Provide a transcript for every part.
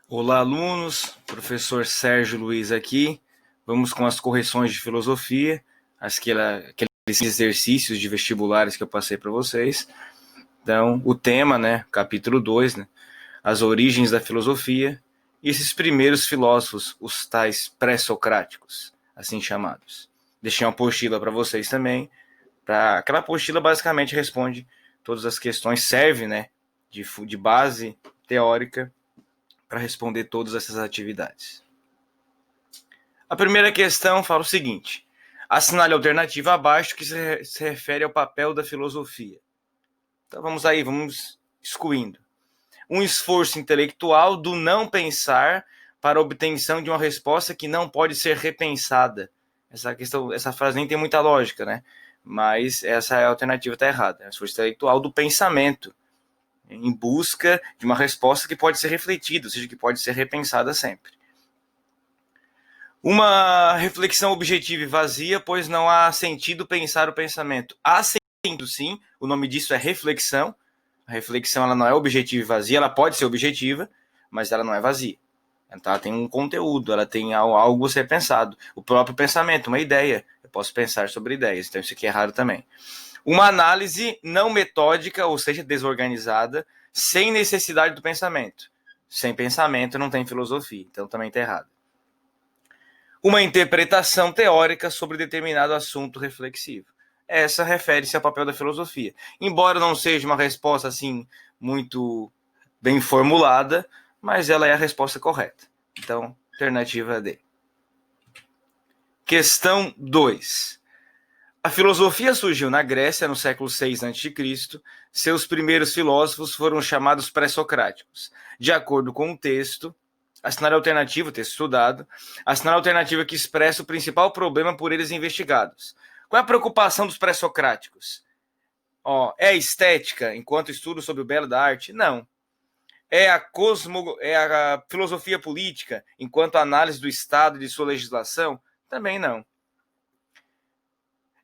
Olá, alunos. Professor Sérgio Luiz aqui. Vamos com as correções de filosofia, aqueles exercícios de vestibulares que eu passei para vocês. Então, o tema, capítulo 2, as origens da filosofia e esses primeiros filósofos, os tais pré-socráticos, assim chamados. Deixei uma apostila para vocês também. Aquela apostila basicamente responde todas as questões, serve de base teórica para responder todas essas atividades. A primeira questão fala o seguinte: assinale a alternativa abaixo que se refere ao papel da filosofia. Então vamos excluindo. Um esforço intelectual do não pensar para a obtenção de uma resposta que não pode ser repensada. Essa frase nem tem muita lógica, Mas essa alternativa está errada. É um esforço intelectual do pensamento, em busca de uma resposta que pode ser refletida, ou seja, que pode ser repensada sempre. Uma reflexão objetiva e vazia, pois não há sentido pensar o pensamento. Há sentido, sim, o nome disso é reflexão. A reflexão ela não é objetiva e vazia, ela pode ser objetiva, mas ela não é vazia. Ela tem um conteúdo, ela tem algo a ser pensado. O próprio pensamento, uma ideia. Eu posso pensar sobre ideias, então isso aqui é errado também. Uma análise não metódica, ou seja, desorganizada, sem necessidade do pensamento. Sem pensamento não tem filosofia, então também está errado. Uma interpretação teórica sobre determinado assunto reflexivo. Essa refere-se ao papel da filosofia. Embora não seja uma resposta assim muito bem formulada, mas ela é a resposta correta. Então, alternativa D. Questão 2. A filosofia surgiu na Grécia no século VI a.C. Seus primeiros filósofos foram chamados pré-socráticos. De acordo com o texto, assinar a alternativa, texto estudado, assinar a alternativa que expressa o principal problema por eles investigados. Qual é a preocupação dos pré-socráticos? É a estética, enquanto estudo sobre o belo da arte? Não. É a filosofia política, enquanto análise do Estado e de sua legislação? Também não.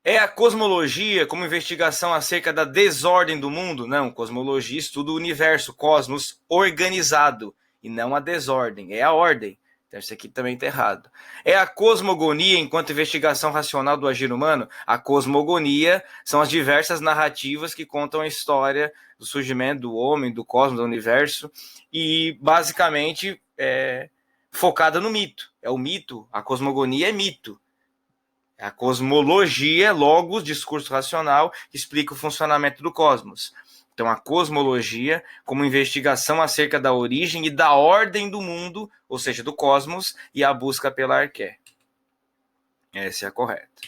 É a cosmologia como investigação acerca da desordem do mundo? Não, cosmologia estuda o universo, cosmos organizado, e não a desordem, é a ordem. Então isso aqui também está errado. É a cosmogonia enquanto investigação racional do agir humano? A cosmogonia são as diversas narrativas que contam a história do surgimento do homem, do cosmos, do universo, e basicamente focada no mito. É o mito, a cosmogonia é mito. A cosmologia, logos, discurso racional, que explica o funcionamento do cosmos. Então, a cosmologia, como investigação acerca da origem e da ordem do mundo, ou seja, do cosmos, e a busca pela arqué. Essa é a correta.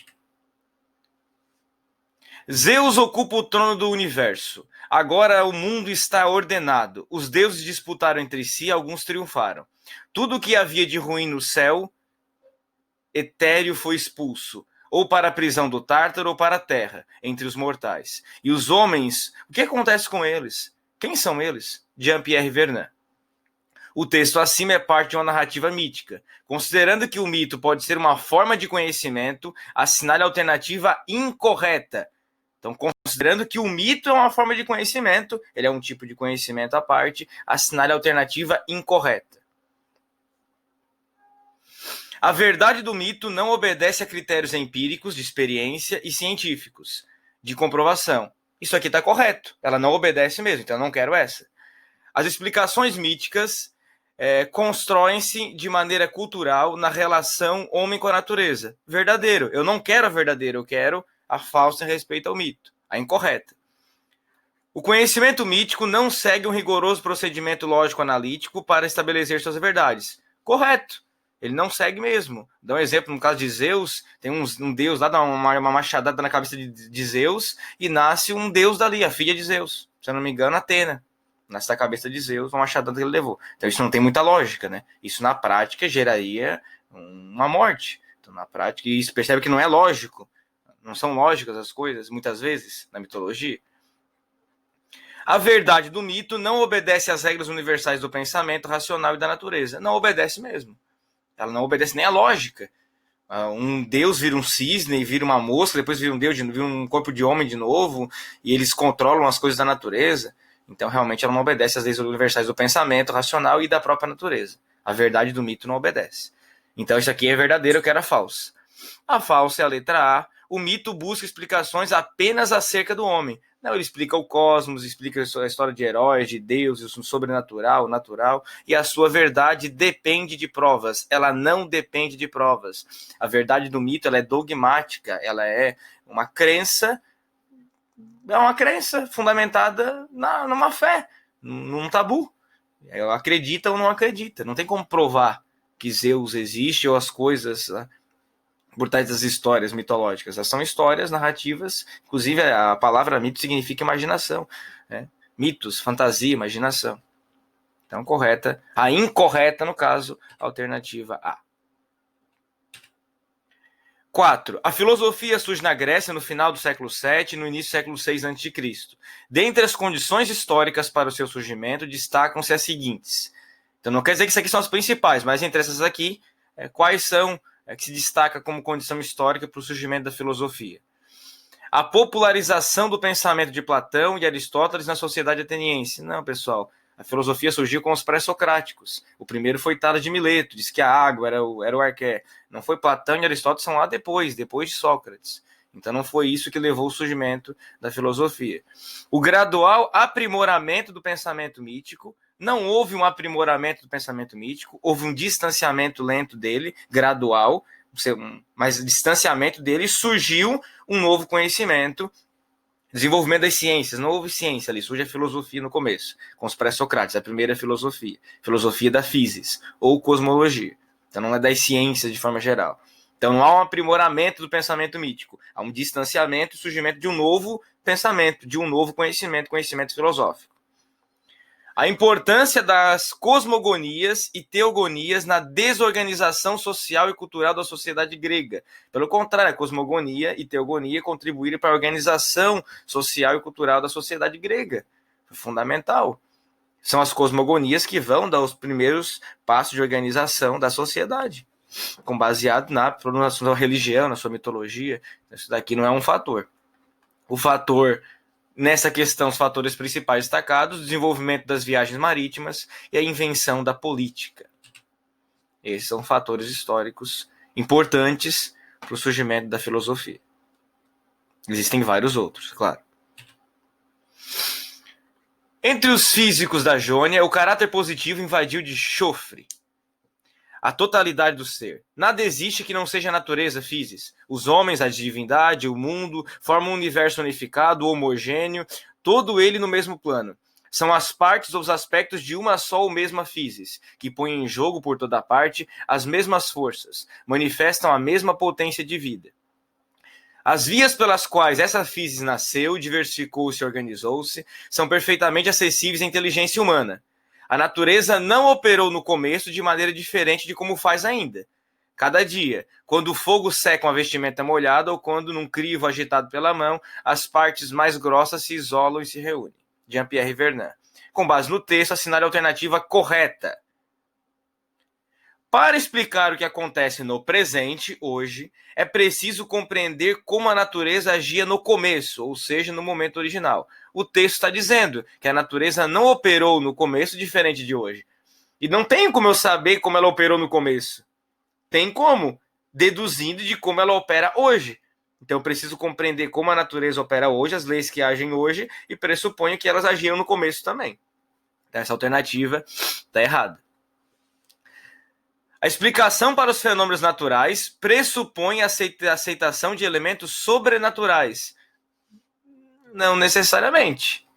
Zeus ocupa o trono do universo. Agora o mundo está ordenado. Os deuses disputaram entre si, alguns triunfaram. Tudo o que havia de ruim no céu etéreo foi expulso, ou para a prisão do Tártaro ou para a terra, entre os mortais. E os homens, o que acontece com eles? Quem são eles? Jean-Pierre Vernant. O texto acima é parte de uma narrativa mítica. Considerando que o mito pode ser uma forma de conhecimento, assinale a alternativa incorreta. Então, considerando que o mito é uma forma de conhecimento, ele é um tipo de conhecimento à parte, assinale a alternativa incorreta. A verdade do mito não obedece a critérios empíricos, de experiência e científicos, de comprovação. Isso aqui está correto. Ela não obedece mesmo, então eu não quero essa. As explicações míticas constroem-se de maneira cultural na relação homem com a natureza. Verdadeiro. Eu não quero a verdadeira, eu quero a falsa em respeito ao mito, a incorreta. O conhecimento mítico não segue um rigoroso procedimento lógico-analítico para estabelecer suas verdades. Correto. Ele não segue mesmo. Dá um exemplo, no caso de Zeus, tem um deus lá, dá uma machadada na cabeça de Zeus e nasce um deus dali, a filha de Zeus. Se eu não me engano, Atena. Nasce da cabeça de Zeus, uma machadada que ele levou. Então isso não tem muita lógica, Isso na prática geraria uma morte. Então na prática, e isso percebe que não é lógico. Não são lógicas as coisas, muitas vezes, na mitologia. A verdade do mito não obedece às regras universais do pensamento racional e da natureza. Não obedece mesmo. Ela não obedece nem à lógica. Um deus vira um cisne, vira uma mosca, depois vira um deus, vira um corpo de homem de novo, e eles controlam as coisas da natureza. Então, realmente, ela não obedece às leis universais do pensamento racional e da própria natureza. A verdade do mito não obedece. Então isso aqui é verdadeiro, eu quero a falsa. A falsa é a letra A. O mito busca explicações apenas acerca do homem. Não, ele explica o cosmos, explica a história de heróis, de deuses, o sobrenatural, o natural, e a sua verdade depende de provas. Ela não depende de provas. A verdade do mito, ela é dogmática, ela é uma crença fundamentada numa fé, num tabu. Ela acredita ou não acredita. Não tem como provar que Zeus existe ou as coisas, né, por trás das histórias mitológicas. Elas são histórias narrativas, inclusive a palavra mito significa imaginação, né? Mitos, fantasia, imaginação. Então, correta. A incorreta, no caso, alternativa A. 4. A filosofia surge na Grécia no final do século VII e no início do século VI a.C. Dentre as condições históricas para o seu surgimento, destacam-se as seguintes. Então, não quer dizer que essas aqui são as principais, mas entre essas aqui, quais são que se destaca como condição histórica para o surgimento da filosofia? A popularização do pensamento de Platão e Aristóteles na sociedade ateniense. Não, pessoal, a filosofia surgiu com os pré-socráticos. O primeiro foi Tales de Mileto, disse que a água era o arqué. Não foi Platão e Aristóteles, são lá depois de Sócrates. Então não foi isso que levou ao surgimento da filosofia. O gradual aprimoramento do pensamento mítico. Não houve um aprimoramento do pensamento mítico, houve um distanciamento lento dele, gradual, mas o distanciamento dele, surgiu um novo conhecimento, desenvolvimento das ciências. Não houve ciência ali, surge a filosofia no começo, com os pré-socráticos, a primeira filosofia da physis, ou cosmologia. Então não é das ciências de forma geral. Então não há um aprimoramento do pensamento mítico, há um distanciamento e surgimento de um novo pensamento, de um novo conhecimento filosófico. A importância das cosmogonias e teogonias na desorganização social e cultural da sociedade grega. Pelo contrário, a cosmogonia e teogonia contribuíram para a organização social e cultural da sociedade grega. Foi fundamental. São as cosmogonias que vão dar os primeiros passos de organização da sociedade, baseado na sua religião, na sua mitologia. Isso daqui não é um fator. O fator... Nessa questão, os fatores principais destacados, o desenvolvimento das viagens marítimas e a invenção da política. Esses são fatores históricos importantes para o surgimento da filosofia. Existem vários outros, claro. Entre os físicos da Jônia, o caráter positivo invadiu de chofre a totalidade do ser. Nada existe que não seja a natureza, physis. Os homens, a divindade, o mundo, formam um universo unificado, homogêneo, todo ele no mesmo plano. São as partes ou os aspectos de uma só ou mesma physis, que põem em jogo por toda parte as mesmas forças, manifestam a mesma potência de vida. As vias pelas quais essa physis nasceu, diversificou-se e organizou-se, são perfeitamente acessíveis à inteligência humana. A natureza não operou no começo de maneira diferente de como faz ainda. Cada dia, quando o fogo seca uma vestimenta molhada ou quando, num crivo agitado pela mão, as partes mais grossas se isolam e se reúnem. Jean-Pierre Vernant. Com base no texto, assinale a alternativa correta. Para explicar o que acontece no presente, hoje, é preciso compreender como a natureza agia no começo, ou seja, no momento original. O texto está dizendo que a natureza não operou no começo diferente de hoje. E não tem como eu saber como ela operou no começo. Tem como, deduzindo de como ela opera hoje. Então eu preciso compreender como a natureza opera hoje, as leis que agem hoje, e pressuponho que elas agiam no começo também. Então essa alternativa está errada. A explicação para os fenômenos naturais pressupõe a aceitação de elementos sobrenaturais. Não necessariamente.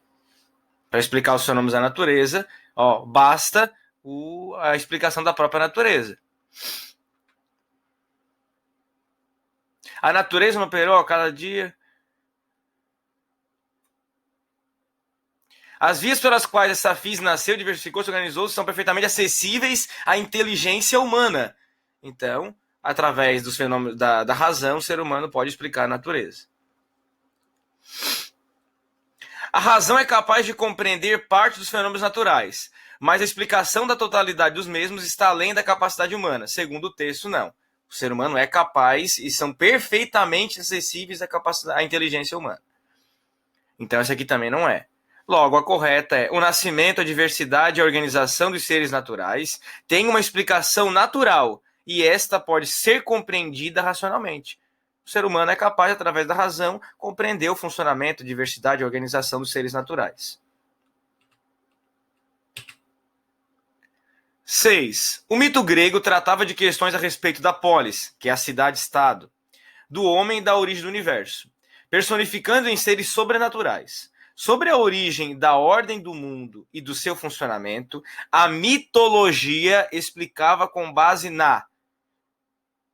Para explicar os fenômenos da natureza, basta a explicação da própria natureza. A natureza não operou a cada dia. As vias pelas quais essa physis nasceu, diversificou, se organizou, são perfeitamente acessíveis à inteligência humana. Então, através dos fenômenos da razão, o ser humano pode explicar a natureza. A razão é capaz de compreender parte dos fenômenos naturais, mas a explicação da totalidade dos mesmos está além da capacidade humana. Segundo o texto, não. O ser humano é capaz e são perfeitamente acessíveis à inteligência humana. Então, essa aqui também não é. Logo, a correta é: o nascimento, a diversidade e a organização dos seres naturais tem uma explicação natural e esta pode ser compreendida racionalmente. O ser humano é capaz, através da razão, compreender o funcionamento, a diversidade e a organização dos seres naturais. 6. O mito grego tratava de questões a respeito da polis, que é a cidade-estado, do homem e da origem do universo, personificando em seres sobrenaturais. Sobre a origem da ordem do mundo e do seu funcionamento, a mitologia explicava com base na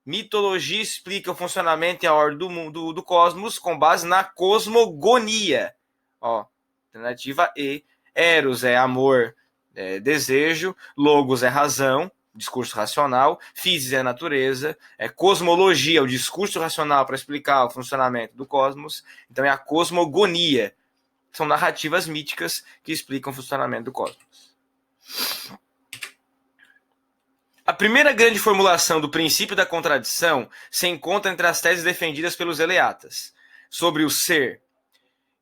mitologia explica o funcionamento e a ordem do mundo do cosmos com base na cosmogonia. Ó, alternativa E. Eros é amor, desejo. Logos é razão, discurso racional. Physis é natureza. Cosmologia, o discurso racional para explicar o funcionamento do cosmos. Então é a cosmogonia. São narrativas míticas que explicam o funcionamento do cosmos. A primeira grande formulação do princípio da contradição se encontra entre as teses defendidas pelos eleatas sobre o ser,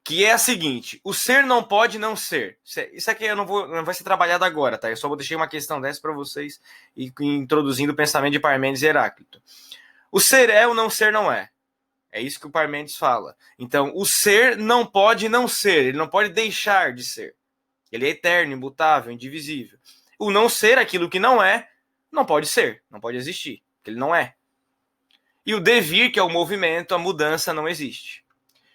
que é a seguinte: o ser não pode não ser. Isso aqui não vai ser trabalhado agora, tá? Eu só vou deixar uma questão dessa para vocês e introduzindo o pensamento de Parmênides e Heráclito. O ser é, o não ser não é. É isso que o Parmênides fala. Então, o ser não pode não ser, ele não pode deixar de ser. Ele é eterno, imutável, indivisível. O não ser, aquilo que não é, não pode ser, não pode existir, porque ele não é. E o devir, que é o movimento, a mudança, não existe.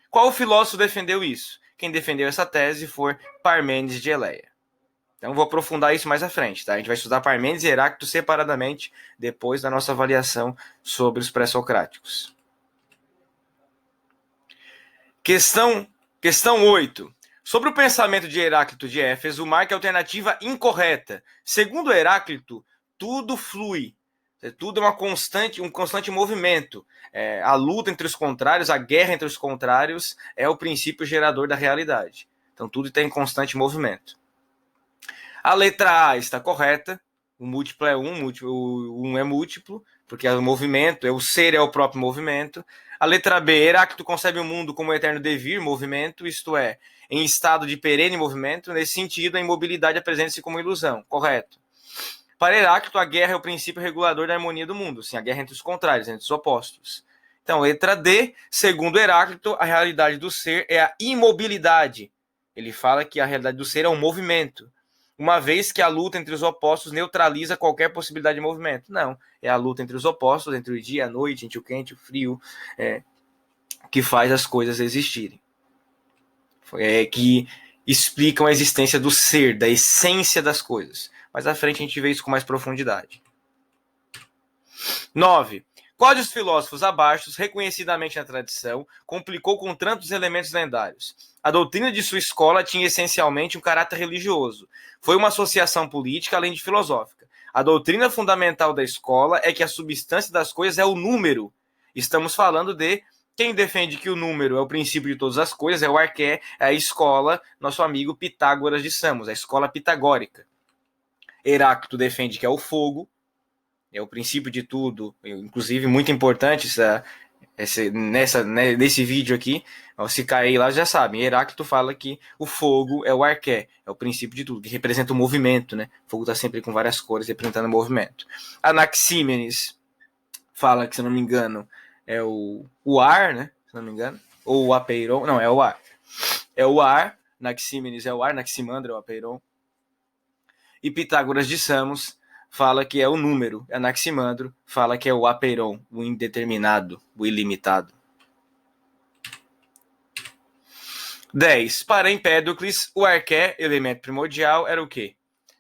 Qual filósofo defendeu isso? Quem defendeu essa tese foi Parmênides de Eleia. Então, vou aprofundar isso mais à frente, tá? A gente vai estudar Parmênides e Heráclito separadamente depois da nossa avaliação sobre os pré-socráticos. Questão 8. Sobre o pensamento de Heráclito de Éfeso, marque a alternativa incorreta. Segundo Heráclito, tudo flui. Tudo é um constante movimento. A luta entre os contrários, a guerra entre os contrários é o princípio gerador da realidade. Então, tudo está em constante movimento. A letra A está correta. O múltiplo é 1, o 1 é múltiplo, porque o movimento, o ser é o próprio movimento. A letra B, Heráclito concebe o mundo como eterno devir, movimento, isto é, em estado de perene movimento. Nesse sentido, a imobilidade apresenta-se como ilusão. Correto. Para Heráclito, a guerra é o princípio regulador da harmonia do mundo. Sim, a guerra entre os contrários, entre os opostos. Então, letra D, segundo Heráclito, a realidade do ser é a imobilidade. Ele fala que a realidade do ser é um movimento, uma vez que a luta entre os opostos neutraliza qualquer possibilidade de movimento. Não, é a luta entre os opostos, entre o dia e a noite, entre o quente e o frio, que faz as coisas existirem. Que explicam a existência do ser, da essência das coisas. Mais à frente a gente vê isso com mais profundidade. 9. Qual dos filósofos abaixo, reconhecidamente na tradição, complicou com tantos elementos lendários? A doutrina de sua escola tinha essencialmente um caráter religioso. Foi uma associação política além de filosófica. A doutrina fundamental da escola é que a substância das coisas é o número. Estamos falando de quem defende que o número é o princípio de todas as coisas, é o arqué, é a escola, nosso amigo Pitágoras de Samos, a escola pitagórica. Heráclito defende que é o fogo, é o princípio de tudo, inclusive muito importante nesse vídeo aqui, se cair lá já sabem, Heráclito fala que o fogo é o arqué, é o princípio de tudo, que representa o movimento, né? O fogo está sempre com várias cores representando o movimento. Anaxímenes fala que, se não me engano, é o ar, né? Se não me engano, ou o apeiron, não, é o ar. É o ar, Anaxímenes é o ar, Anaximandro é o apeiron. E Pitágoras de Samos fala que é o número. Anaximandro fala que é o apeiron, o indeterminado, o ilimitado. 10. Para Empédocles, o arqué, elemento primordial, era o quê?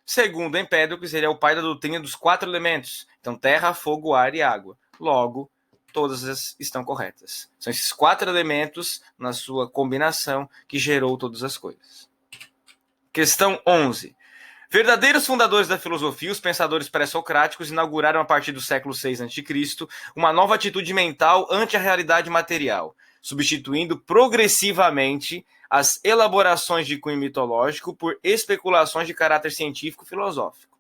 Segundo Empédocles, ele é o pai da doutrina dos 4 elementos. Então, terra, fogo, ar e água. Logo, todas estão corretas. São esses 4 elementos, na sua combinação, que gerou todas as coisas. Questão 11. Verdadeiros fundadores da filosofia, os pensadores pré-socráticos, inauguraram a partir do século VI a.C. uma nova atitude mental ante a realidade material, substituindo progressivamente as elaborações de cunho mitológico por especulações de caráter científico-filosófico.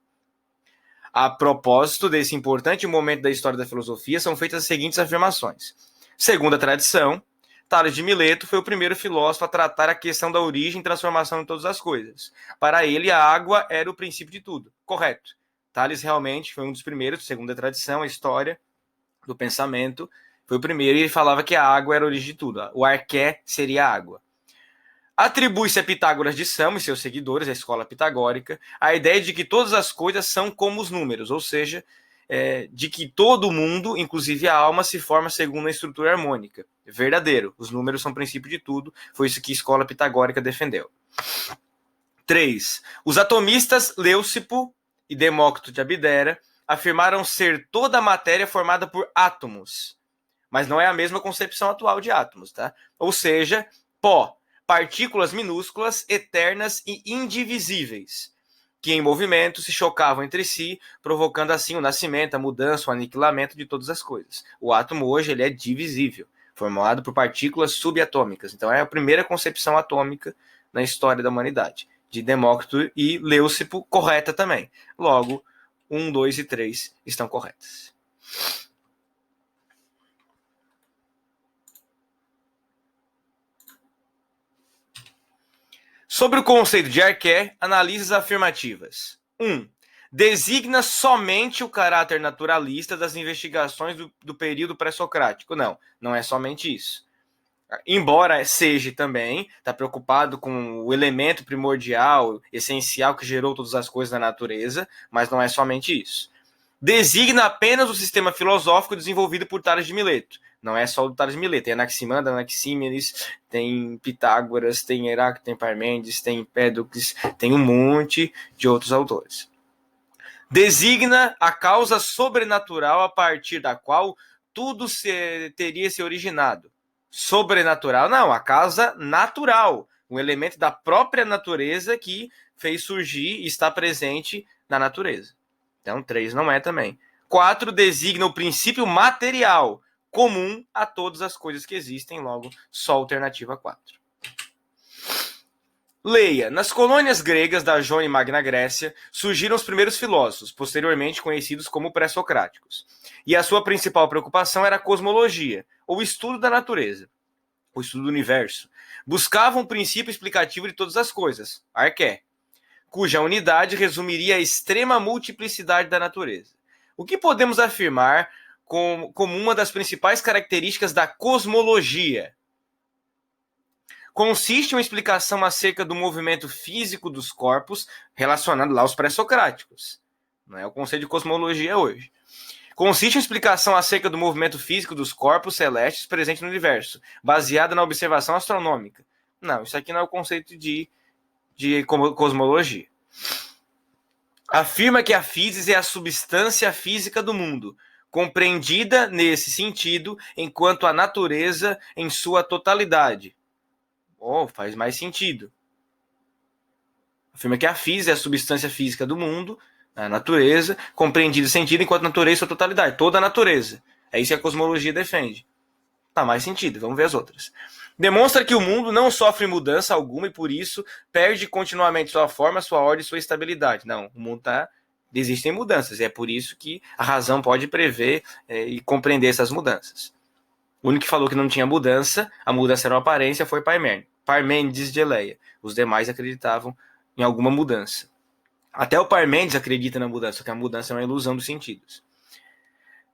A propósito desse importante momento da história da filosofia, são feitas as seguintes afirmações. Segundo a tradição, Tales de Mileto foi o primeiro filósofo a tratar a questão da origem e transformação de todas as coisas. Para ele, a água era o princípio de tudo. Correto. Tales realmente foi um dos primeiros, segundo a tradição, a história do pensamento, foi o primeiro e ele falava que a água era a origem de tudo. O arqué seria a água. Atribui-se a Pitágoras de Samos e seus seguidores, a escola pitagórica, a ideia de que todas as coisas são como os números, ou seja, de que todo mundo, inclusive a alma, se forma segundo a estrutura harmônica. Verdadeiro, os números são o princípio de tudo, foi isso que a escola pitagórica defendeu. 3. Os atomistas Leucipo e Demócrito de Abdera afirmaram ser toda a matéria formada por átomos, mas não é a mesma concepção atual de átomos, tá? Ou seja, pó, partículas minúsculas, eternas e indivisíveis, que em movimento se chocavam entre si, provocando assim o nascimento, a mudança, o aniquilamento de todas as coisas. O átomo hoje ele é divisível, formado por partículas subatômicas. Então é a primeira concepção atômica na história da humanidade, de Demócrito e Leucipo, correta também. Logo, 1, 2 e 3 estão corretas. Sobre o conceito de arqué, analise as afirmativas. 1. Designa somente o caráter naturalista das investigações do período pré-socrático. Não, não é somente isso. Embora seja também, está preocupado com o elemento primordial, essencial que gerou todas as coisas na natureza, mas não é somente isso. Designa apenas o sistema filosófico desenvolvido por Tales de Mileto. Não é só o Tales de Mileto, tem Anaximandro, Anaxímenes, tem Pitágoras, tem Heráclito, tem Parmênides, tem Empédocles, tem um monte de outros autores. Designa a causa sobrenatural a partir da qual tudo teria se originado. Sobrenatural, não, a causa natural, um elemento da própria natureza que fez surgir e está presente na natureza. Então, 3 não é também. 4 designa o princípio material, comum a todas as coisas que existem, logo, só alternativa 4. Leia. Nas colônias gregas da Jônia e Magna Grécia, surgiram os primeiros filósofos, posteriormente conhecidos como pré-socráticos. E a sua principal preocupação era a cosmologia, ou estudo da natureza, o estudo do universo. Buscavam o princípio explicativo de todas as coisas, arqué, cuja unidade resumiria a extrema multiplicidade da natureza. O que podemos afirmar como uma das principais características da cosmologia? Consiste em uma explicação acerca do movimento físico dos corpos relacionado lá aos pré-socráticos. Não é o conceito de cosmologia hoje. Consiste em uma explicação acerca do movimento físico dos corpos celestes presentes no universo, baseada na observação astronômica. Não, isso aqui não é o conceito de cosmologia. Afirma que a física é a substância física do mundo, compreendida nesse sentido enquanto a natureza em sua totalidade. Faz mais sentido. Afirma que a física é a substância física do mundo, a natureza, compreendida nesse sentido enquanto a natureza em sua totalidade, toda a natureza. É isso que a cosmologia defende. Tá mais sentido, vamos ver as outras. Demonstra que o mundo não sofre mudança alguma e por isso perde continuamente sua forma, sua ordem e sua estabilidade. Não, o mundo existem mudanças e é por isso que a razão pode prever e compreender essas mudanças. O único que falou que não tinha mudança, a mudança era uma aparência, foi Parmênides de Eleia. Os demais acreditavam em alguma mudança. Até o Parmênides acredita na mudança, que a mudança é uma ilusão dos sentidos.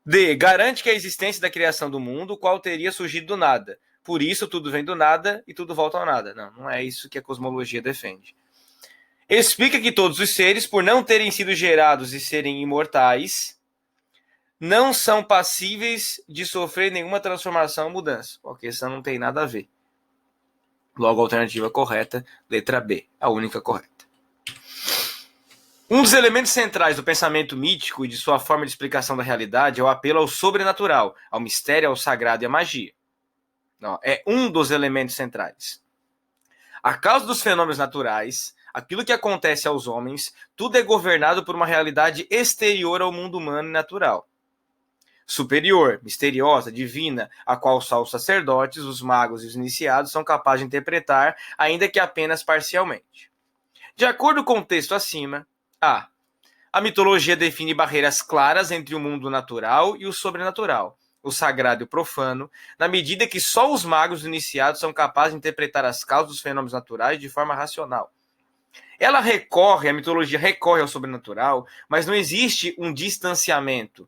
D. Garante que a existência da criação do mundo, qual teria surgido do nada. Por isso, tudo vem do nada e tudo volta ao nada. Não, não é isso que a cosmologia defende. Explica que todos os seres, por não terem sido gerados e serem imortais, não são passíveis de sofrer nenhuma transformação ou mudança. Porque isso não tem nada a ver. Logo, a alternativa correta, letra B, a única correta. Um dos elementos centrais do pensamento mítico e de sua forma de explicação da realidade é o apelo ao sobrenatural, ao mistério, ao sagrado e à magia. Não, é um dos elementos centrais. A causa dos fenômenos naturais, aquilo que acontece aos homens, tudo é governado por uma realidade exterior ao mundo humano e natural. Superior, misteriosa, divina, a qual só os sacerdotes, os magos e os iniciados são capazes de interpretar, ainda que apenas parcialmente. De acordo com o texto acima, a mitologia define barreiras claras entre o mundo natural e o sobrenatural. o sagrado e o profano, na medida que só os magos iniciados são capazes de interpretar as causas dos fenômenos naturais de forma racional. A mitologia recorre ao sobrenatural, mas não existe um distanciamento.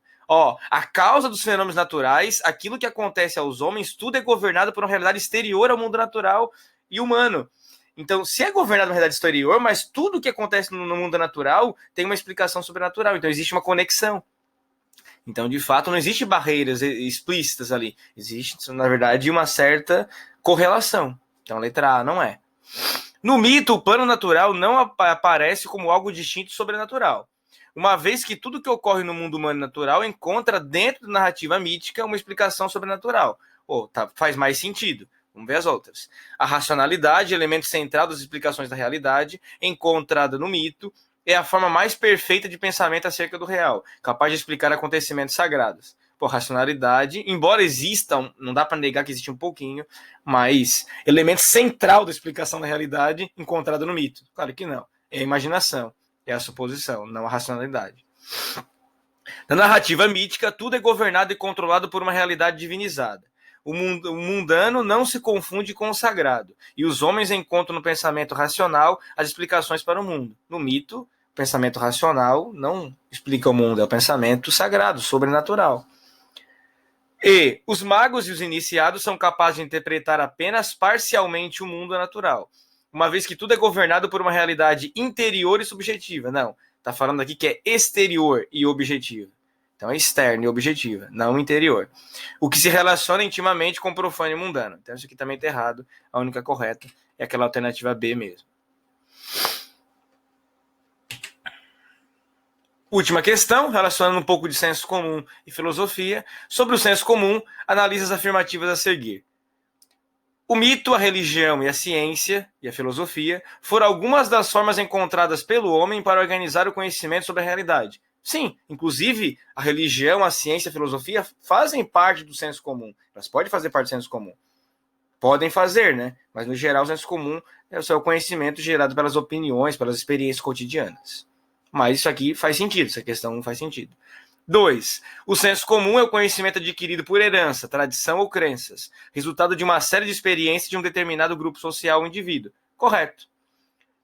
A causa dos fenômenos naturais, aquilo que acontece aos homens, tudo é governado por uma realidade exterior ao mundo natural e humano. Então, se é governado por uma realidade exterior, mas tudo que acontece no mundo natural tem uma explicação sobrenatural. Então, existe uma conexão. Então, de fato, não existe barreiras explícitas ali. Existe, na verdade, uma certa correlação. Então, a letra A não é. No mito, o plano natural não aparece como algo distinto e sobrenatural, uma vez que tudo que ocorre no mundo humano natural encontra dentro da narrativa mítica uma explicação sobrenatural. Faz mais sentido. Vamos ver as outras. A racionalidade, elemento central das explicações da realidade, encontrada no mito, é a forma mais perfeita de pensamento acerca do real, capaz de explicar acontecimentos sagrados. Racionalidade, embora existam, não dá para negar que existe um pouquinho, mas elemento central da explicação da realidade encontrado no mito. Claro que não. É a imaginação, é a suposição, não a racionalidade. Na narrativa mítica, tudo é governado e controlado por uma realidade divinizada. O mundano não se confunde com o sagrado, e os homens encontram no pensamento racional as explicações para o mundo. No mito, o pensamento racional não explica o mundo, é o pensamento sagrado, sobrenatural. E os magos e os iniciados são capazes de interpretar apenas parcialmente o mundo natural, uma vez que tudo é governado por uma realidade interior e subjetiva. Não, está falando aqui que é exterior e objetiva. Então é externa e objetiva, não interior. O que se relaciona intimamente com o profano e mundano. Então isso aqui também está errado. A única correta é aquela alternativa B mesmo. Última questão, relacionando um pouco de senso comum e filosofia. Sobre o senso comum, analisa as afirmativas a seguir. O mito, a religião e a ciência e a filosofia foram algumas das formas encontradas pelo homem para organizar o conhecimento sobre a realidade. Sim, inclusive a religião, a ciência e a filosofia fazem parte do senso comum. Elas podem fazer parte do senso comum. Podem fazer, né? Mas no geral o senso comum é o seu conhecimento gerado pelas opiniões, pelas experiências cotidianas. Mas isso aqui faz sentido, essa questão não faz sentido. 2. O senso comum é o conhecimento adquirido por herança, tradição ou crenças, resultado de uma série de experiências de um determinado grupo social ou indivíduo. Correto.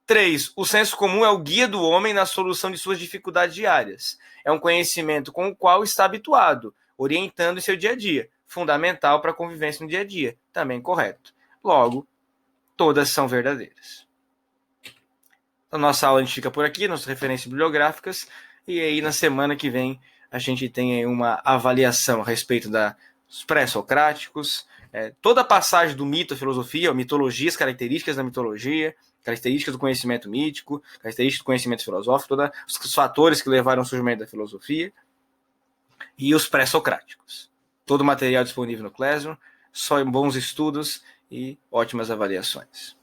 3. O senso comum é o guia do homem na solução de suas dificuldades diárias. É um conhecimento com o qual está habituado, orientando em seu dia a dia, fundamental para a convivência no dia a dia. Também correto. Logo, todas são verdadeiras. A nossa aula a gente fica por aqui, nossas referências bibliográficas, e aí na semana que vem a gente tem aí uma avaliação a respeito dos pré-socráticos, toda a passagem do mito à filosofia, mitologia, as características da mitologia, características do conhecimento mítico, características do conhecimento filosófico, todos os fatores que levaram ao surgimento da filosofia, e os pré-socráticos. Todo o material disponível no Classroom, só bons estudos e ótimas avaliações.